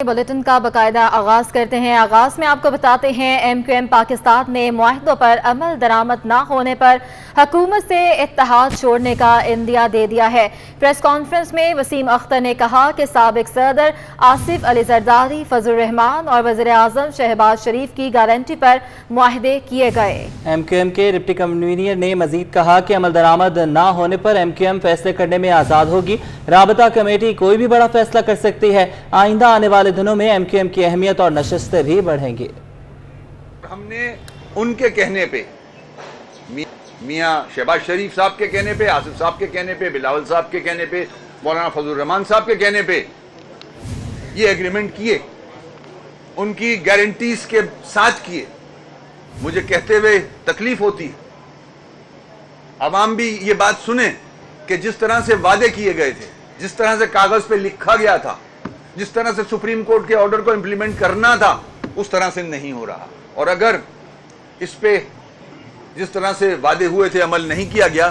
Bulletin का बाकायदा आगाज करते हैं। आगाज में आपको बताते हैं MQM पाकिस्तान ने मुआहदों पर अमल दरामद न होने पर हुकूमत से इत्तेहाद छोड़ने का इंदिया दे दिया है। प्रेस कॉन्फ्रेंस में वसीम अख्तर ने कहा कि साबिक सदर आसिफ अली जरदारी, फजल रहमान और वज़ीर आज़म शहबाज शरीफ की गारंटी पर मुआहदे किए गए। MQM के डिप्टी कन्वीनर ने मजीद कहा कि अमल दरामद न होने पर MQM फैसले करने में आज़ाद होगी। राबता कमेटी कोई भी बड़ा फैसला कर सकती है। आइंदा आने वाले दिनों में MQM की अहमियत और नशस्तें भी बढ़ेंगी। हमने उनके कहने पे, मियाँ शहबाज शरीफ साहब के कहने पे, आसिफ साहब के कहने पे, बिलावल साहब के कहने पे, मौलाना फजल रहमान साहब के कहने पे ये एग्रीमेंट किए, उनकी गारंटीज के साथ किए। मुझे कहते हुए तकलीफ होती है, अवाम भी ये बात सुने कि जिस तरह से वादे किए गए थे, जिस तरह से कागज पे लिखा गया था, जिस तरह से सुप्रीम कोर्ट के ऑर्डर को इंप्लीमेंट करना था, उस तरह से नहीं हो रहा। और अगर इस पे जिस तरह से वादे हुए थे अमल नहीं किया गया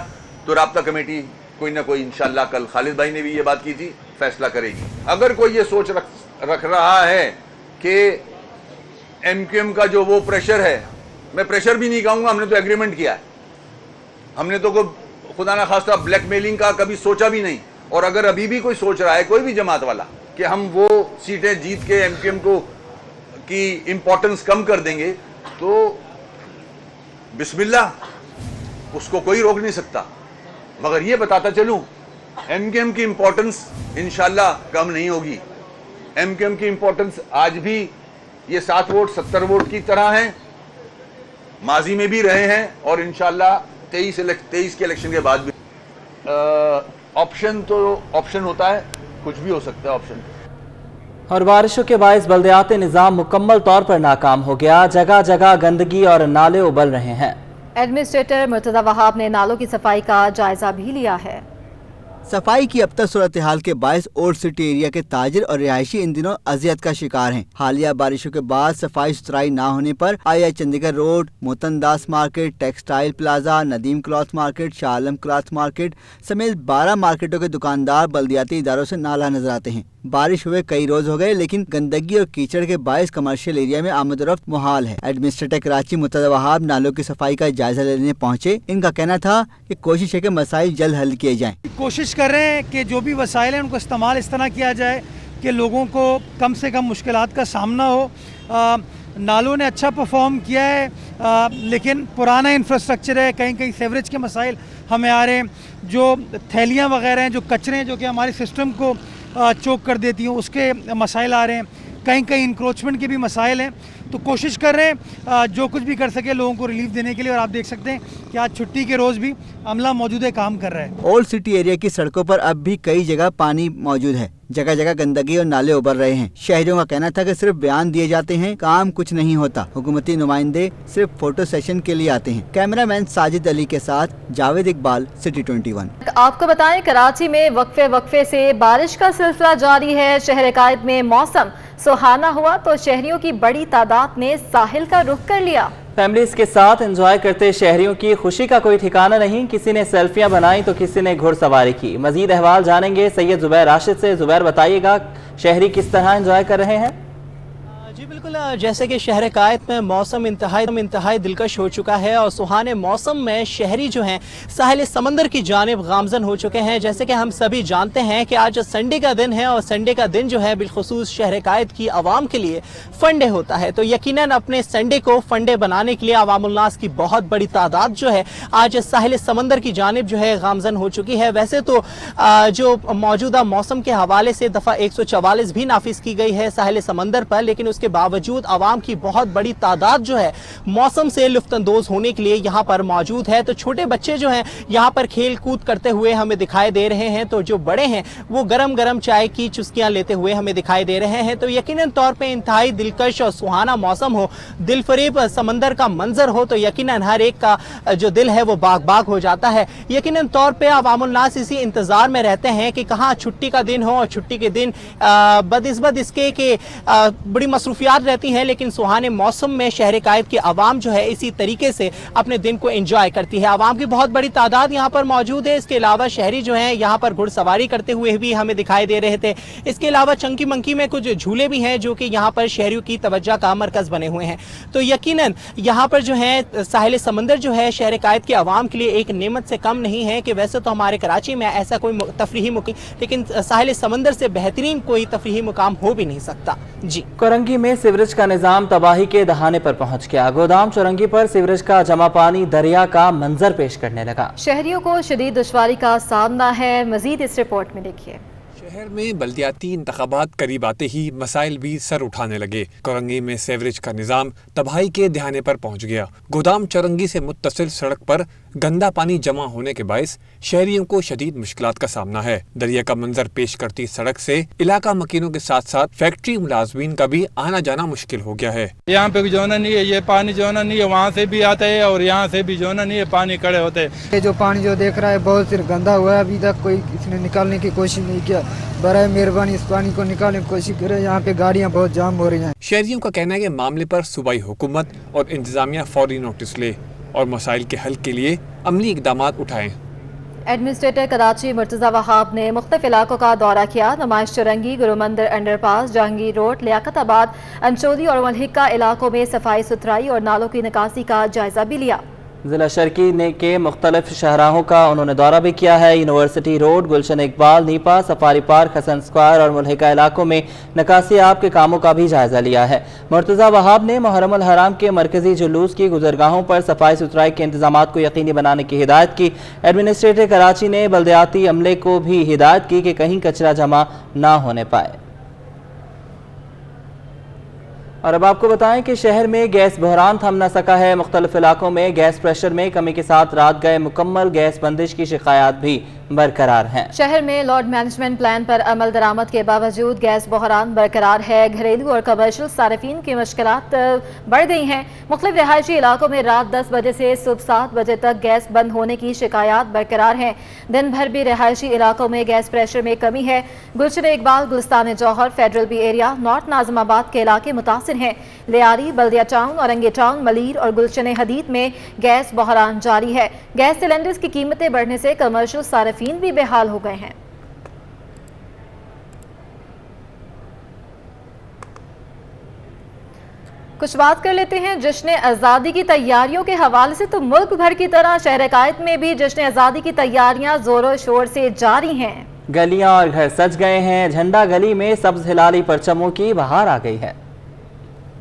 तो राब्ता कमेटी कोई ना कोई, इंशाल्लाह कल खालिद भाई ने भी ये बात की थी, फैसला करेगी। अगर कोई ये सोच रख रहा है कि MQM का जो वो प्रेशर है, मैं प्रेशर भी नहीं कहूँगा, हमने तो एग्रीमेंट किया है, हमने तो कोई खुदा ना खास्ता ब्लैकमेलिंग का कभी सोचा भी नहीं। और अगर अभी भी कोई सोच रहा है, कोई भी जमात वाला, कि हम वो सीटें जीत के MQM को की इंपॉर्टेंस कम कर देंगे, तो बिस्मिल्लाह, उसको कोई रोक नहीं सकता। मगर ये बताता चलूं, MQM की इंपॉर्टेंस इंशाल्लाह कम नहीं होगी। MQM की इंपॉर्टेंस आज भी ये 7 वोट 70 वोट की तरह हैं, माजी में भी रहे हैं और इंशाल्लाह 23 के इलेक्शन के बाद भी। ऑप्शन तो ऑप्शन होता है, कुछ भी हो सकता है ऑप्शन। और बारिशों के बायस बल्दियाती निज़ाम मुकम्मल तौर पर नाकाम हो गया। जगह जगह गंदगी और नाले उबल रहे हैं। एडमिनिस्ट्रेटर मुर्तज़ा वहाब ने नालों की सफाई का जायजा भी लिया है। सफाई की अब तक सूरत हाल के बायस ओल्ड सिटी एरिया के ताजिर और रिहायशी इन दिनों अजियत का शिकार हैं। हालिया बारिशों के बाद सफाई सुथराई न होने पर I Chundrigar road, Motandas market, textile plaza, Nadeem cloth market, Shah Alam cloth market समेत 12 मार्केटों के दुकानदार बल्दियाती इदारों से नाला नजर आते हैं। बारिश हुए कई रोज हो गए, लेकिन गंदगी और कीचड़ के बायस कमर्शियल एरिया में आमदोरफ्त मुहाल है। एडमिनिस्ट्रेटर कराची मुर्तज़ा वहाब नालों की सफाई का जायजा लेने पहुंचे। इनका कहना था कि कोशिश है कि मसाइल जल्द हल किए जाएं। कोशिश कर रहे हैं कि जो भी वसाइल हैं उनको इस्तेमाल इस तरह किया जाए कि लोगों को कम से कम मुश्किलात का सामना हो। नालों ने अच्छा परफॉर्म किया है, लेकिन पुराना इंफ्रास्ट्रक्चर है, कहीं कहीं सेवरेज के मसाइल हमें आ रहे हैं, जो थैलियाँ वगैरह हैं, जो कचरे हैं जो कि हमारे सिस्टम को चोक कर देती हैं, उसके मसाइल आ रहे हैं, कहीं कहीं इंक्रोचमेंट के भी मसाइल हैं। तो कोशिश कर रहे हैं जो कुछ भी कर सके लोगों को रिलीफ देने के लिए। और आप देख सकते हैं कि आज छुट्टी के रोज़ भी अमला मौजूद है, काम कर रहा है। ओल्ड सिटी एरिया की सड़कों पर अब भी कई जगह पानी मौजूद है, जगह जगह गंदगी और नाले उबर रहे हैं। शहरियों का कहना था कि सिर्फ बयान दिए जाते हैं, काम कुछ नहीं होता। हुकूमती नुमाइंदे सिर्फ फोटो सेशन के लिए आते हैं। कैमरामैन साजिद अली के साथ जावेद इकबाल, सिटी 21। आपको बताएं, कराची में वक्फे से बारिश का सिलसिला जारी है। शहर कायद में मौसम सुहाना हुआ तो शहरियों की बड़ी तादाद ने साहिल का रुख कर लिया। फैमिलीज के साथ एंजॉय करते शहरियों की खुशी का कोई ठिकाना नहीं। किसी ने सेल्फियां बनाई तो किसी ने घुड़सवारी की। मजीद अहवाल जानेंगे सैयद जुबैर राशिद से। जुबैर, बताइएगा शहरी किस तरह एंजॉय कर रहे हैं? जी बिल्कुल, जैसे कि शहर कायद में मौसम इंतहाई दिलकश हो चुका है और सुहाने मौसम में शहरी जो हैं साहिल समंदर की जानिब गामजन हो चुके हैं। जैसे कि हम सभी जानते हैं कि आज संडे का दिन है और संडे का दिन जो है बिलखुसूस शहर कायद की आवाम के लिए फंडे होता है। तो यकीनन अपने संडे को फंडे बनाने के लिए अवामुन्नास की बहुत बड़ी तादाद जो है आज साहिल समंदर की जानिब जो है गामजन हो चुकी है। वैसे तो जो मौजूदा मौसम के हवाले से दफ़ा 144 भी नाफिज की गई है साहिल समंदर पर, लेकिन उसके बावजूद आवाम की बहुत बड़ी तादाद जो है मौसम से लुफ्तंदोज होने के लिए यहाँ पर मौजूद है। तो छोटे बच्चे जो हैं यहाँ पर खेल कूद करते हुए हमें दिखाई दे रहे हैं, तो जो बड़े हैं वो गरम गरम चाय की चुस्कियाँ लेते हुए हमें दिखाई दे रहे हैं। तो यकीनन तौर पे इंतहाई दिलकश और सुहाना मौसम हो, दिलफरेब समंदर का मंजर हो, तो यकीनन हर एक का जो दिल है वो बाग बाग हो जाता है। यकीनन तौर पे अवामुन्नास इसी इंतजार में रहते हैं कि कहाँ छुट्टी का दिन हो और छुट्टी के दिन बदिस्बत इसके कि बड़ी मसरूफ मसरूफियात रहती हैं, लेकिन सुहाने मौसम में शहर कायद की आवाम जो है इसी तरीके से अपने दिन को एंजॉय करती है। आवाम की बहुत बड़ी तादाद यहाँ पर मौजूद है। इसके अलावा शहरी जो हैं यहाँ पर घुड़सवारी करते हुए भी हमें दिखाई दे रहे थे। इसके अलावा चंकी मंकी में कुछ झूले भी हैं जो कि यहाँ पर शहरियों की तवज्जो का मरकज़ बने हुए हैं। तो यकीनन यहाँ पर जो है साहिल समंदर जो है शहर कायद की आवाम के लिए एक नेमत से कम नहीं है। कि वैसे तो हमारे कराची में ऐसा कोई तफरीही मुकाम, लेकिन साहिल समंदर से बेहतरीन कोई तफरीही मुकाम हो भी नहीं सकता। जी, कोरंगी में सीवरेज का निजाम तबाही के दहाने पर पहुंच गया। गोदाम चौरंगी पर सीवरेज का जमा पानी दरिया का मंजर पेश करने लगा। शहरियों को शदीद दुश्वारी का सामना है। मजीद इस रिपोर्ट में देखिए। शहर में बल्दियाती इंतखाबात करीब आते ही मसाइल भी सर उठाने लगे। कोरंगी में सीवरेज का निजाम तबाही के दहाने पर पहुंच गया। गोदाम चौरंगी से मुत्तसिल सड़क पर गंदा पानी जमा होने के बायस शहरियों को शदीद मुश्किलात का सामना है। दरिया का मंजर पेश करती सड़क से इलाका मकीनों के साथ साथ फैक्ट्री मुलाजमीन का भी आना जाना मुश्किल हो गया है। यहाँ पे जो नहीं है, ये पानी जो नहीं है वहाँ से भी आता है और यहाँ से भी जो नहीं है पानी खड़े होते हैं। ये जो पानी जो देख रहा है बहुत सिर्फ गंदा हुआ है। अभी तक कोई इसने निकालने की कोशिश नहीं किया। बराए मेहरबानी इस पानी को निकालने की कोशिश करे। यहाँ पे गाड़ियाँ बहुत जाम हो रही हैं। शहरियों का कहना है कि मामले पर सूबाई हुकूमत और इंतजामिया फौरी नोटिस ले और मसाइल के हल के लिए अमली इकदामात उठाएं। एडमिनिस्ट्रेटर कराची मुर्तज़ा वहाब ने मुख्तलिफ इलाकों का दौरा किया। नुमाइश चौरंगी, गुरु मंदिर अंडरपास, जहांगीर रोड, लियाकताबाद, अंचोली और मलहिका इलाकों में सफाई सुथराई और नालों की निकासी का जायजा भी लिया। जिला शर्की ने के मुख्तलिफ शहराहों का उन्होंने दौरा भी किया है। University road, Gulshan Iqbal, Nipa, safari park, Hassan square और मुल्हिका इलाकों में निकासी आब के कामों का भी जायजा लिया है। मुर्तज़ा वहाब ने मुहर्रम अल हराम के मरकजी जुलूस की गुजरगाहों पर सफाई सुथराई के इंतजाम को यकीनी बनाने की हिदायत की। एडमिनिस्ट्रेटर कराची ने बल्दियाती अमले को भी हिदायत की कि कहीं कचरा जमा ना होने पाए। और अब आपको बताएं कि शहर में गैस बहरान थम न सका है। मुख्तलिफ इलाकों में गैस प्रेशर में कमी के साथ रात गए मुकम्मल गैस बंदिश की शिकायत भी बरकरार हैं। शहर में लोड मैनेजमेंट प्लान पर अमल दरामद के बावजूद गैस बहरान बरकरार है। घरेलू और कमर्शियल सार्फिन की मुश्किलात बढ़ गई हैं। मुख्तलिफ रिहायशी इलाकों में रात 10 बजे से सुबह 7 बजे तक गैस बंद होने की शिकायत बरकरार हैं। दिन भर भी रिहायशी इलाकों में गैस प्रेशर में कमी है। Gulshan Iqbal, Gulistan Jauhar, federal B area, north Nazimabad के इलाके मुतासिर हैं। लियारी, बल्दिया टाउन, औरंगे टाउन, मलीर और गुलशन हदीद में गैस बहरान जारी है। गैस सिलेंडर्स की कीमतें बढ़ने से कमर्शियल सार्फिन भी बेहाल हो गए हैं। कुछ बात कर लेते हैं जश्न आज़ादी की तैयारियों के हवाले से। तो मुल्क भर की तरह शहर कायद में भी जश्न आज़ादी की तैयारियां जोरों शोर से जारी हैं। गलियां और घर सज गए हैं। झंडा गली में सब्ज हिलाली परचमों की बहार आ गई है।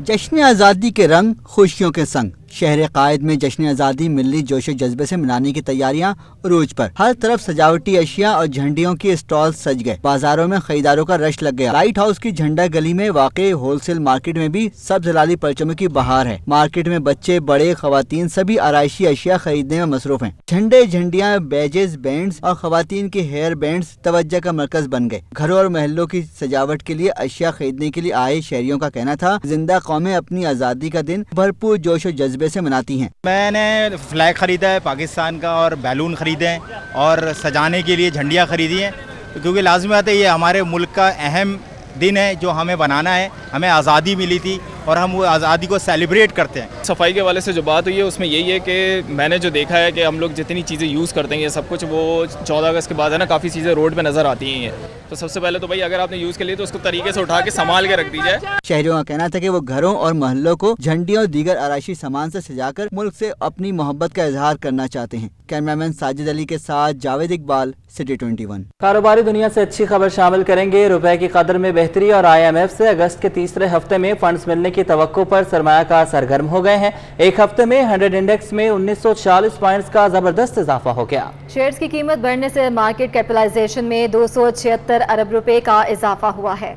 जश्न आज़ादी के रंग खुशियों के संग शहर कायद में जश्न आज़ादी मिली जोश जज्बे से मनाने की तैयारियां रोज पर। हर तरफ सजावटी अशिया और झंडियों के स्टॉल सज गए। बाजारों में खरीदारों का रश लग गया। लाइट हाउस की झंडा गली में वाक़ई होलसेल मार्केट में भी सब्ज हिलाली परचमों की बहार है। मार्केट में बच्चे, बड़े, खवातीन सभी आराइशी अशिया खरीदने में मसरूफ हैं। झंडे, झंडियाँ, बैजेस, बैंड्स और खवातीन के हेयर बैंड्स तवज्जो का मरकज बन गए। घरों और महलों की सजावट के लिए अशिया खरीदने के लिए आए शहरियों का कहना था, जिंदा कौमें अपनी आज़ादी का दिन भरपूर जोश और जज्बे से मनाती हैं। मैंने फ्लैग खरीदा है पाकिस्तान का और बैलून खरीदे हैं और सजाने के लिए झंडियाँ खरीदी हैं, क्योंकि लाजमी बात है ये हमारे मुल्क का अहम दिन है जो हमें बनाना है। हमें आज़ादी मिली थी और हम वो आज़ादी को सेलिब्रेट करते हैं। सफाई के वाले से जो बात हुई है उसमें यही है कि मैंने जो देखा है कि हम लोग जितनी चीज़ें यूज़ करते हैं ये सब कुछ वो 14 अगस्त के बाद है ना काफ़ी चीज़ें रोड पे नज़र आती हैं। तो सबसे पहले तो भाई अगर आपने यूज़ कर ली तो उसको तरीके से उठा के संभाल के रख दी जाए। शहरियों का कहना था कि वो घरों और महल्लों को झंडियों और दीगर आराइशी सामान से सजाकर मुल्क से अपनी मोहब्बत का इजहार करना चाहते हैं। कैमरामैन साजिद अली के साथ जावेद इकबाल, सिटी 21। कारोबारी दुनिया से अच्छी खबर शामिल करेंगे। रुपए की कदर में बेहतरी और IMF से अगस्त के तीसरे हफ्ते में फंड्स मिलने की तवक्को पर सरमायाकार सरगर्म हो गए हैं। एक हफ्ते में 100 इंडेक्स में 1940 पॉइंट्स का जबरदस्त इजाफा हो गया। शेयर्स की कीमत बढ़ने से मार्केट कैपिटलाइजेशन में 276 अरब रुपए का इजाफा हुआ है।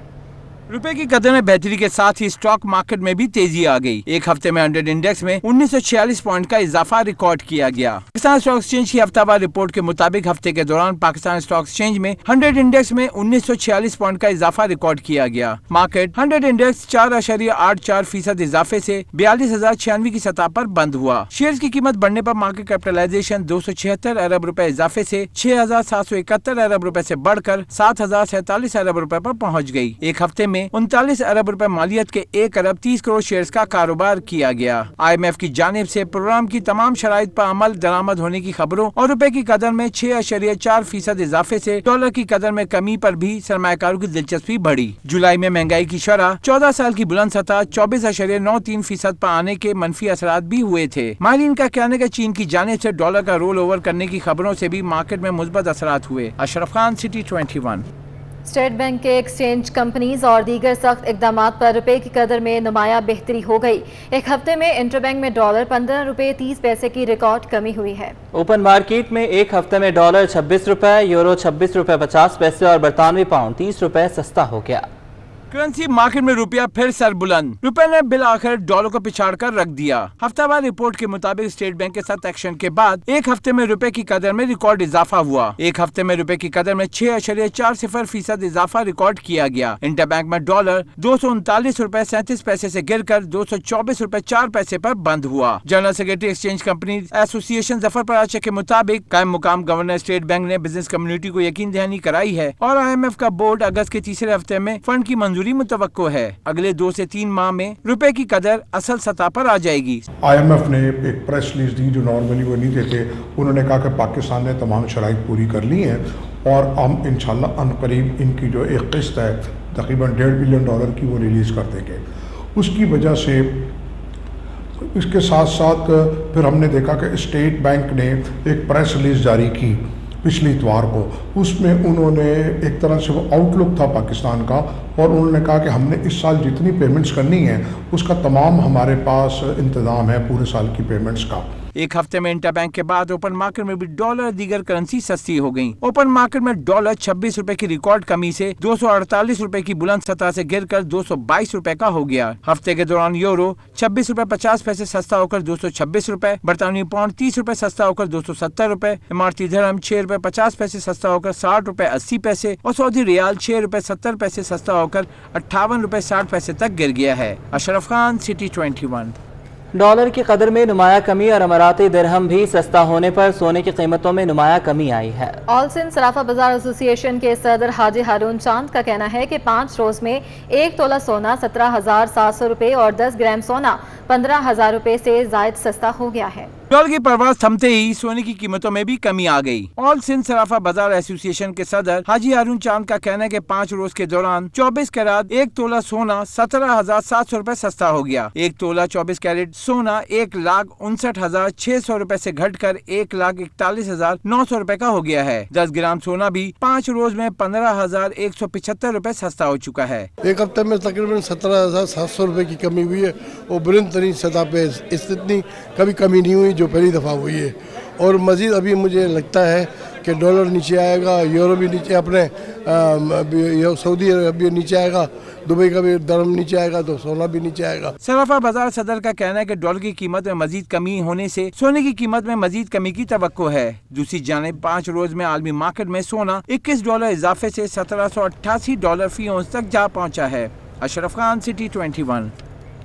रुपए की कदर में बेहतरी के साथ ही स्टॉक मार्केट में भी तेजी आ गई। एक हफ्ते में 100 इंडेक्स में 1946 पॉइंट का इजाफा रिकॉर्ड किया गया। पाकिस्तान स्टॉक एक्सचेंज की हफ्तावार रिपोर्ट के मुताबिक हफ्ते के दौरान पाकिस्तान स्टॉक एक्सचेंज में 100 इंडेक्स में 1946 पॉइंट का इजाफा रिकॉर्ड किया गया। मार्केट 100 इंडेक्स 4.84% इजाफे से 42,096 की सतह पर बंद हुआ। शेयर्स की कीमत बढ़ने पर मार्केट कैपिटलाइजेशन 276 अरब रुपए इजाफे से 6,771 अरब रुपए से बढ़कर 7,047 अरब रुपए पर पहुँच गयी। एक हफ्ते में में 39 अरब रुपए मालियत के 1 अरब 30 करोड़ शेयर्स का कारोबार किया गया। IMF की जानिब से प्रोग्राम की तमाम शराइत पर अमल दरामद होने की खबरों और रुपए की कदर में 6.4% इजाफे से डॉलर की कदर में कमी पर भी सरमायाकारों की दिलचस्पी बढ़ी। जुलाई में महंगाई की शरह 14 साल की बुलंद सतह 24.93% पर आने के मनफी असरात भी हुए थे। माहिरीन का कहना है कि चीन की जानिब से डॉलर का रोल ओवर करने की खबरों से भी मार्केट में मुस्बत असरात हुए। Ashraf Khan, city 21। State bank के एक्सचेंज कंपनीज और दीगर सख्त इकदाम पर रुपए की कदर में नुमाया बेहतरी हो गई। एक हफ्ते में इंटरबैंक में डॉलर 15 रुपए 30 पैसे की रिकॉर्ड कमी हुई है। ओपन मार्केट में एक हफ्ते में डॉलर 26 रुपए, यूरो 26 रुपए 50 पैसे और बरतानवी पाउंड 30 रुपए सस्ता हो गया। करेंसी मार्केट में रुपया फिर सरबुलंद। रुपए ने बिल आखिर डॉलर को पिछाड़ कर रख दिया। हफ्तावार रिपोर्ट के मुताबिक स्टेट बैंक के सख्त एक्शन के बाद एक हफ्ते में रुपए की कदर में रिकॉर्ड इजाफा हुआ। एक हफ्ते में रुपए की कदर में 6.40% इजाफा रिकॉर्ड किया गया। इंटरबैंक में डॉलर 239 रुपए 37 पैसे से गिरकर 224 रुपए 4 पैसे पर बंद हुआ। General secretary exchange company association Zafar Paracha के मुताबिक कायम मुकाम गवर्नर स्टेट बैंक ने बिजनेस कम्युनिटी को यकीन दहानी कराई है और IMF का बोर्ड अगस्त के तीसरे हफ्ते में फंड की मंजूरी मुतवक्को है। अगले 2 से 3 माह में रुपए की कदर असल सतह पर आ जाएगी। IMF ने एक प्रेस रिलीज दी जो नॉर्मली वो नहीं देते। उन्होंने कहा कि पाकिस्तान ने तमाम शराइत पूरी कर ली हैं और हम इंशाल्लाह अनकरीब इनकी जो एक किस्त है तकरीबन $1.5 बिलियन की वो रिलीज़ कर देंगे। उसकी वजह से इसके साथ साथ फिर हमने देखा कि स्टेट बैंक ने एक प्रेस रिलीज जारी की पिछले इतवार को। उसमें उन्होंने एक तरह से वो आउटलुक था पाकिस्तान का और उन्होंने कहा कि हमने इस साल जितनी पेमेंट्स करनी है उसका तमाम हमारे पास इंतज़ाम है पूरे साल की पेमेंट्स का। एक हफ्ते में इंटरबैंक के बाद ओपन मार्केट में भी डॉलर दीगर करेंसी सस्ती हो गई। ओपन मार्केट में डॉलर 26 रुपए की रिकॉर्ड कमी से 248 रुपए की बुलंद सतह से गिरकर 222 रुपए का हो गया। हफ्ते के दौरान यूरो 26 रुपए 50 पैसे सस्ता होकर 226 रुपए, बरतानवी पाउंड 30 रुपए सस्ता होकर 270 रुपए, इमारती धर्म 6 रुपए 50 पैसे सस्ता होकर 60 रुपए 80 पैसे और सऊदी रियाल 6 रुपए 70 पैसे सस्ता होकर 58 रुपए 60 पैसे तक गिर गया है। अशरफ खान, सिटी 21। डॉलर की कदर में नुमाया कमी और अमाराती दिरहम भी सस्ता होने पर सोने की कीमतों में नुमाया कमी आई है। ऑल सिंध सराफा बाजार एसोसिएशन के सदर हाजी हारून चांद का कहना है कि 5 रोज में 1 तोला सोना 17,700 रुपए और 10 ग्राम सोना 15,000 रुपए से जायद सस्ता हो गया है। डॉलर की परवाज थमते ही सोने की कीमतों में भी कमी आ गई। ऑल सिंध सराफा बाजार एसोसिएशन के सदर हाजी हारून चांद का कहना है कि 5 रोज के दौरान 24 कैरेट 1 तोला सोना 17,700 रुपए सस्ता हो गया। 1 तोला 24 कैरेट सोना 1,59,600 रुपए से घटकर 1,41,900 रुपए का हो गया है। 10 ग्राम सोना भी 5 रोज में 15,175 रुपए सस्ता हो चुका है। एक हफ्ते में तकरीबन 17,700 रुपए की कमी हुई है और बुलंद तरीन सतह पे इतनी कभी कमी नहीं हुई जो पहली दफ़ा हुई है। और मज़ीद अभी मुझे लगता है कि डॉलर नीचे आएगा, यूरो भी नीचे, अपने सऊदी अरब नीचे आएगा, दुबई का भी दरम नीचे आएगा तो सोना भी नीचे आएगा। सराफा बाजार सदर का कहना है कि डॉलर की कीमत में मजीद कमी होने से सोने की कीमत में मजीद कमी की तवक्को है। दूसरी जानिब 5 रोज में आलमी मार्केट में सोना $21 इजाफे से $1788 फी औंस तक जा पहुँचा है। अशरफ खान, सिटी 21।